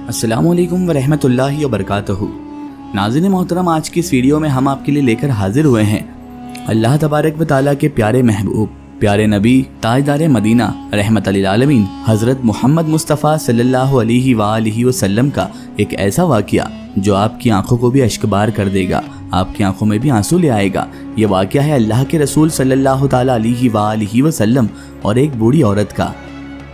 अस्सलामु अलैकुम वरहमतुल्लाहि वबरकातुहू। नाज़रीन मोहतरम, आज की इस वीडियो में हम आपके लिए लेकर हाजिर हुए हैं अल्लाह तबारक व तआला के प्यारे महबूब, प्यारे नबी, ताजदार मदीना रहमत लिल आलमीन हज़रत मोहम्मद मुस्तफ़ा सल्लल्लाहु अलैहि वसल्लम का एक ऐसा वाक़या जो आपकी आंखों को भी अश्कबार कर देगा, आपकी आंखों में भी आंसू ले आएगा। ये वाक़या है अल्लाह के रसूल सल्लल्लाहु ताला अलैहि वसल्लम और एक बूढ़ी औरत का।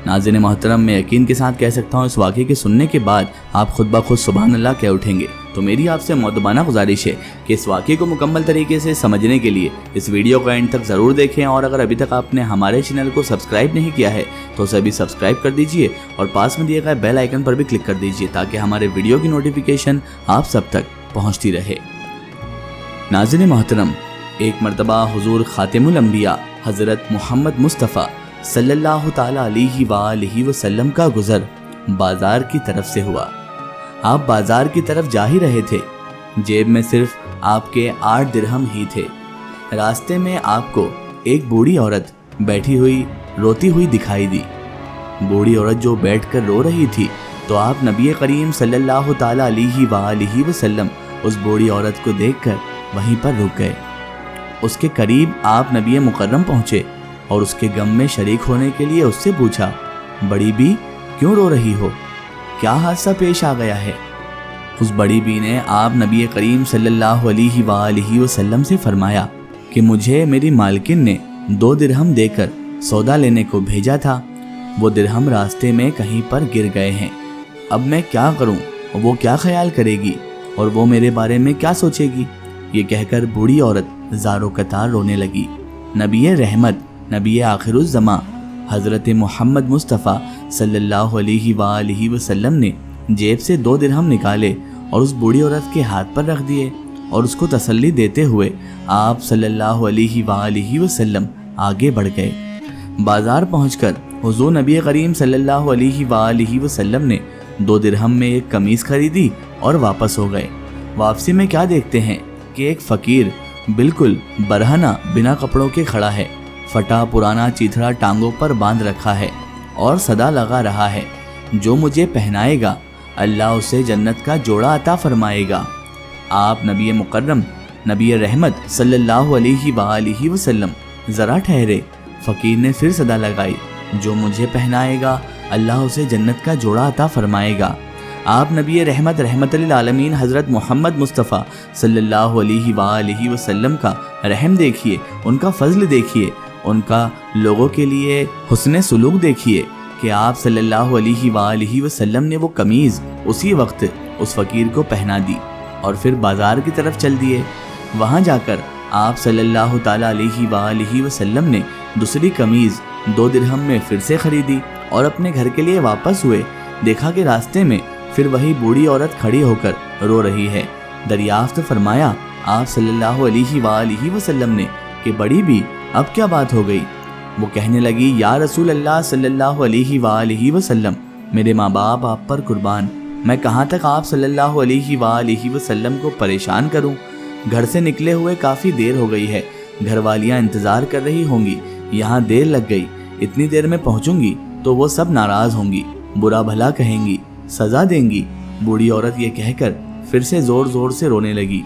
नाज़रीन मोहतरम, मैं यकीन के साथ कह सकता हूँ इस वाक़े के सुनने के बाद आप खुद ब खुद सुभान अल्लाह कह उठेंगे। तो मेरी आपसे मुअद्दबाना गुजारिश है कि इस वाक़े को मुकम्मल तरीके से समझने के लिए इस वीडियो को एंड तक ज़रूर देखें, और अगर अभी तक आपने हमारे चैनल को सब्सक्राइब नहीं किया है तो उसे भी सब्सक्राइब कर दीजिए और पास में दिए गए बेल आइकन पर भी क्लिक कर दीजिए ताकि हमारे वीडियो की नोटिफिकेशन आप सब तक पहुँचती रहे। नाज़रीन मोहतरम, एक मरतबा हुज़ूर ख़ातिमुल अंबिया हज़रत मोहम्मद मुस्तफ़ा सल्लल्लाहु ताला अलैहि वसल्लम का गुज़र बाज़ार की तरफ से हुआ। आप बाज़ार की तरफ जा ही रहे थे, जेब में सिर्फ आपके 8 दिरहम ही थे। रास्ते में आपको एक बूढ़ी औरत बैठी हुई रोती हुई दिखाई दी। बूढ़ी औरत जो बैठकर रो रही थी, तो आप नबी करीम सल्लल्लाहु ताला अलैहि वसल्लम उस बूढ़ी औरत को देखकर वहीं पर रुक गए। उसके करीब आप नबी मुकर्रम पहुँचे और उसके गम में शरीक होने के लिए उससे पूछा, बड़ी बी क्यों रो रही हो, क्या हादसा पेश आ गया है? उस बड़ी बी ने आप नबी करीम सल्लल्लाहु अलैहि वसल्लम से फरमाया कि मुझे मेरी मालकिन ने 2 दिरहम देकर सौदा लेने को भेजा था, वो दिरहम रास्ते में कहीं पर गिर गए हैं। अब मैं क्या करूं, वो क्या ख्याल करेगी और वो मेरे बारे में क्या सोचेगी? ये कहकर बूढ़ी औरत ज़ारो कतार रोने लगी। नबी रहमत, नबी आखिरुज़्ज़मा हज़रत मोहम्मद मुस्तफ़ा सल्लल्लाहु अलैहि वसल्लम ने जेब से 2 दिरहम निकाले और उस बूढ़ी औरत के हाथ पर रख दिए और उसको तसल्ली देते हुए आप सल्लल्लाहु अलैहि वसल्लम आगे बढ़ गए। बाज़ार पहुंचकर हुज़ूर नबी करीम सल्लल्लाहु अलैहि वसल्लम ने 2 दिरहम में एक कमीज़ खरीदी और वापस हो गए। वापसी में क्या देखते हैं कि एक फ़कीर बिल्कुल बरहना बिना कपड़ों के खड़ा है, फटा पुराना चीथड़ा टांगों पर बांध रखा है और सदा लगा रहा है, जो मुझे पहनाएगा अल्लाह उसे जन्नत का जोड़ा अता फरमाएगा। आप नबी मुकर्रम, नबी रहमत सल्लल्लाहु अलैहि वसल्लम ज़रा ठहरे। फ़कीर ने फिर सदा लगाई, जो मुझे पहनाएगा अल्लाह उसे जन्नत का जोड़ा अता फरमाएगा। आप नबी रहमत रहमत लिल आलमीन हज़रत मोहम्मद मुस्तफ़ा सल्लल्लाहु अलैहि वसल्लम का रहम देखिए, उनका फ़ज़ल देखिए, उनका लोगों के लिए हुस्न सुलूक देखिए कि आप सल्लल्लाहु अलैहि वसल्लम ने वो कमीज़ उसी वक्त उस फ़कीर को पहना दी और फिर बाज़ार की तरफ चल दिए। वहाँ जाकर आप सल्लल्लाहु ताला अलैहि वसल्लम ने दूसरी कमीज़ 2 दिरहम में फिर से ख़रीदी और अपने घर के लिए वापस हुए। देखा कि रास्ते में फिर वही बूढ़ी औरत खड़ी होकर रो रही है। दरियाफ्त फरमाया आप सल्लल्लाहु अलैहि वसल्लम ने कि बड़ी भी अब क्या बात हो गई? वो कहने लगी, या रसूल अल्लाह सल्लल्लाहु अलैहि वसल्लम, मेरे माँ बाप आप पर कुर्बान, मैं कहाँ तक आप सल्लल्लाहु अलैहि वसल्लम को परेशान करूँ? घर से निकले हुए काफ़ी देर हो गई है, घर वालियाँ इंतज़ार कर रही होंगी, यहाँ देर लग गई, इतनी देर में पहुँचूंगी तो वो सब नाराज़ होंगी, बुरा भला कहेंगी, सज़ा देंगी। बूढ़ी औरत ये कहकर फिर से ज़ोर ज़ोर से रोने लगी।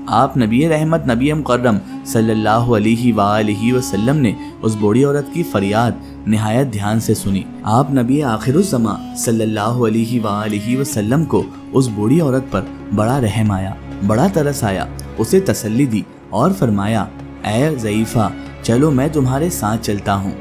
आप नबी रहमत, नबी मुकर्रम सल्लल्लाहु अलैहि वसल्लम ने उस बूढ़ी औरत की फरियाद निहायत ध्यान से सुनी। आप नबी आखिरुज़्ज़मा सल्लल्लाहु अलैहि वसल्लम को उस बूढ़ी औरत पर बड़ा रहम आया, बड़ा तरस आया, उसे तसल्ली दी और फरमाया, ऐ ज़ईफ़ा, चलो मैं तुम्हारे साथ चलता हूँ।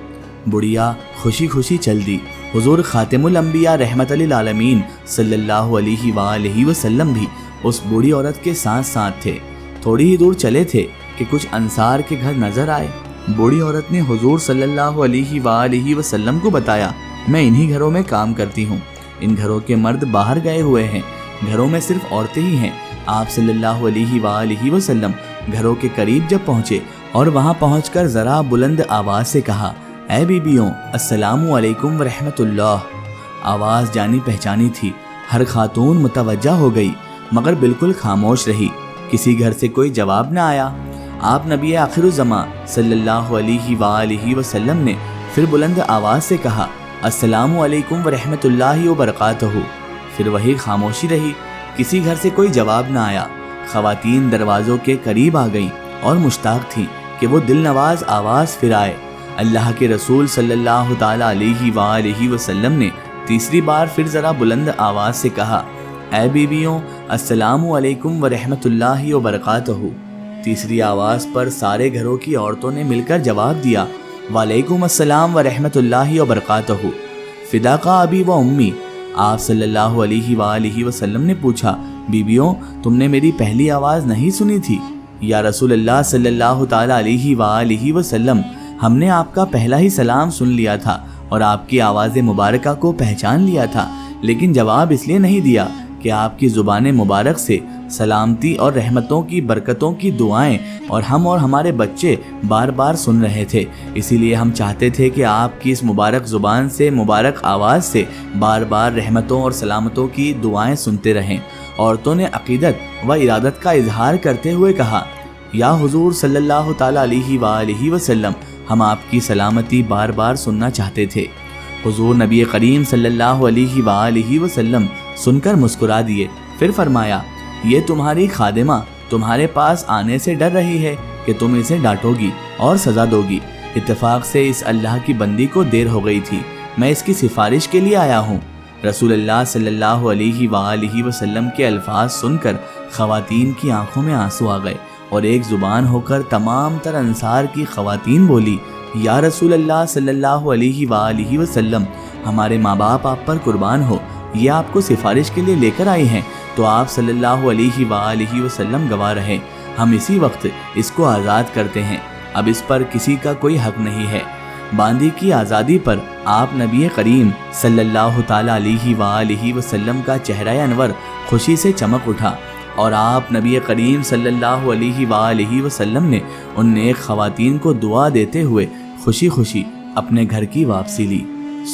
बुढ़िया खुशी खुशी चल दी। हुज़ूर ख़ातिमुल अंबिया रहमत लिल आलमीन सल्लल्लाहु अलैहि वसल्लम भी उस बूढ़ी औरत के साथ साथ थे। थोड़ी ही दूर चले थे कि कुछ अंसार के घर नजर आए। बूढ़ी औरत ने हुजूर सल्लल्लाहु अलैहि वसल्लम को बताया, मैं इन्हीं घरों में काम करती हूँ, इन घरों के मर्द बाहर गए हुए हैं, घरों में सिर्फ औरतें ही हैं। आप सल्लल्लाहु अलैहि वसल्लम घरों के करीब जब पहुँचे और वहाँ पहुँचकर ज़रा बुलंद आवाज़ से कहा, ऐ बीबियों, अस्सलामु अलैकुम वरहमतुल्लाह। आवाज़ जानी पहचानी थी। हर खातून मुतवज्जा हो गई मगर बिल्कुल खामोश रही, किसी घर से कोई जवाब न आया। आप नबी आखिरुज़्ज़मा सल्लल्लाहु अलैहि वसल्लम ने फिर बुलंद आवाज़ से कहा, अस्सलामु अलैकुम वरहमतुल्लाहि वबरकातुहू। پھر وہی خاموشی رہی، کسی گھر سے کوئی جواب نہ آیا۔ خواتین دروازوں کے قریب آ گئیں اور مشتاق تھیں کہ وہ دل نواز آواز پھر آئے۔ اللہ کے رسول صلی اللہ تعالیٰ علیہ وآلہ وسلم نے تیسری بار پھر ذرا بلند آواز سے کہا، اے بیویوں، السلام علیکم ورحمۃ اللہ وبرکاتہ۔ تیسری آواز پر سارے گھروں کی عورتوں نے مل کر جواب دیا، وعلیکم السلام ورحمۃ اللہ وبرکاتہ۔ فداکا ابی و امی، آپ صلی اللہ علیہ وآلہ وسلم نے پوچھا، بیویوں تم نے میری پہلی آواز نہیں سنی تھی؟ یا رسول اللہ صلی اللہ تعالیٰ علیہ وآلہ وسلم، ہم نے آپ کا پہلا ہی سلام سن لیا تھا اور آپ کی آواز مبارکہ کو پہچان لیا تھا، لیکن جواب اس لیے نہیں دیا کہ آپ کی زبان مبارک سے سلامتی اور رحمتوں کی برکتوں کی دعائیں اور ہم اور ہمارے بچے بار بار سن رہے تھے، اسی لیے ہم چاہتے تھے کہ آپ کی اس مبارک زبان سے، مبارک آواز سے بار بار رحمتوں اور سلامتوں کی دعائیں سنتے رہیں۔ عورتوں نے عقیدت و ارادت کا اظہار کرتے ہوئے کہا، یا حضور صلی اللہ تعالیٰ علیہ وآلہ وسلم، ہم آپ کی سلامتی بار بار سننا چاہتے تھے۔ حضور نبی کریم صلی اللہ علیہ وآلہ وسلم سن کر مسکرا دیے، پھر فرمایا، یہ تمہاری خادمہ تمہارے پاس آنے سے ڈر رہی ہے کہ تم اسے ڈانٹو گی اور سزا دو گی۔ اتفاق سے اس اللہ کی بندی کو دیر ہو گئی تھی، میں اس کی سفارش کے لیے آیا ہوں۔ رسول اللہ صلی اللہ علیہ وآلہ وسلم کے الفاظ سن کر خواتین کی آنکھوں میں آنسو آ گئے اور ایک زبان ہو کر تمام تر انصار کی خواتین بولی، یا رسول اللہ صلی اللہ علیہ وآلہ وسلم، ہمارے ماں باپ آپ پر قربان ہو، یہ آپ کو سفارش کے لیے لے کر آئی ہیں، تو آپ صلی اللہ علیہ وآلہ وسلم گواہ رہے، ہم اسی وقت اس کو آزاد کرتے ہیں، اب اس پر کسی کا کوئی حق نہیں ہے۔ باندی کی آزادی پر آپ نبی کریم صلی اللہ تعالیٰ علیہ وآلہ وسلم کا چہرہ انور خوشی سے چمک اٹھا اور آپ نبی کریم صلی اللہ علیہ وآلہ وسلم نے ان نیک خواتین کو دعا دیتے ہوئے خوشی خوشی اپنے گھر کی واپسی لی۔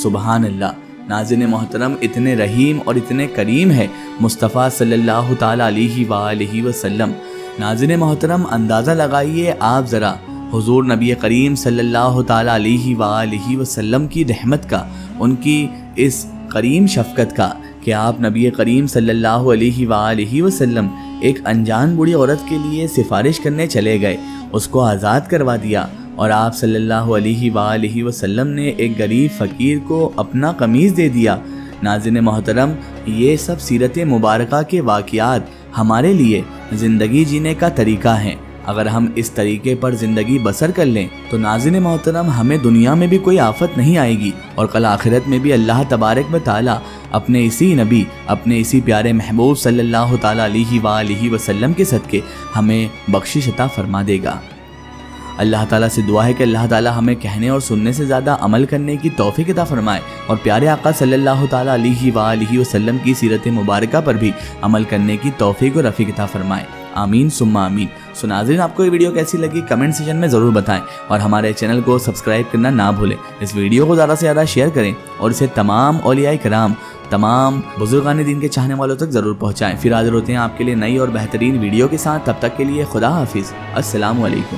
سبحان اللہ۔ ناظرین محترم، اتنے رحیم اور اتنے کریم ہے مصطفیٰ صلی اللہ تعالیٰ علیہ وآلہ وسلم۔ ناظرین محترم، اندازہ لگائیے آپ ذرا حضور نبی کریم صلی اللہ تعالیٰ علیہ وآلہ وسلم کی رحمت کا، ان کی اس کریم شفقت کا کہ آپ نبی کریم صلی اللہ علیہ وآلہ وسلم ایک انجان بوڑھی عورت کے لیے سفارش کرنے چلے گئے، اس کو آزاد کروا دیا، اور آپ صلی اللہ علیہ وآلہ وسلم نے ایک غریب فقیر کو اپنا قمیض دے دیا۔ ناظرین محترم، یہ سب سیرت مبارکہ کے واقعات ہمارے لیے زندگی جینے کا طریقہ ہیں۔ اگر ہم اس طریقے پر زندگی بسر کر لیں تو ناظرین محترم، ہمیں دنیا میں بھی کوئی آفت نہیں آئے گی اور کل آخرت میں بھی اللہ تبارک و تعالیٰ اپنے اسی نبی، اپنے اسی پیارے محبوب صلی اللہ تعالیٰ علیہ وآلہ وسلم کے صدقے ہمیں بخشش عطا فرما دے گا۔ اللہ تعالیٰ سے دعا ہے کہ اللہ تعالیٰ ہمیں کہنے اور سننے سے زیادہ عمل کرنے کی توفیق عطا فرمائے اور پیارے آقا صلی اللہ تعالیٰ علیہ وآلہ وسلم کی سیرت مبارکہ پر بھی عمل کرنے کی توفیق و رفیق عطا فرمائے، آمین ثم آمین۔ سو ناظرین، آپ کو یہ ویڈیو کیسی لگی کمنٹ سیکشن میں ضرور بتائیں اور ہمارے چینل کو سبسکرائب کرنا نہ بھولیں۔ اس ویڈیو کو زیادہ سے زیادہ شیئر کریں اور اسے تمام اولیاء کرام، تمام بزرگان دین کے چاہنے والوں تک ضرور پہنچائیں۔ پھر حاضر ہوتے ہیں آپ کے لیے نئی اور بہترین ویڈیو کے ساتھ، تب تک کے لیے خدا حافظ، السلام علیکم۔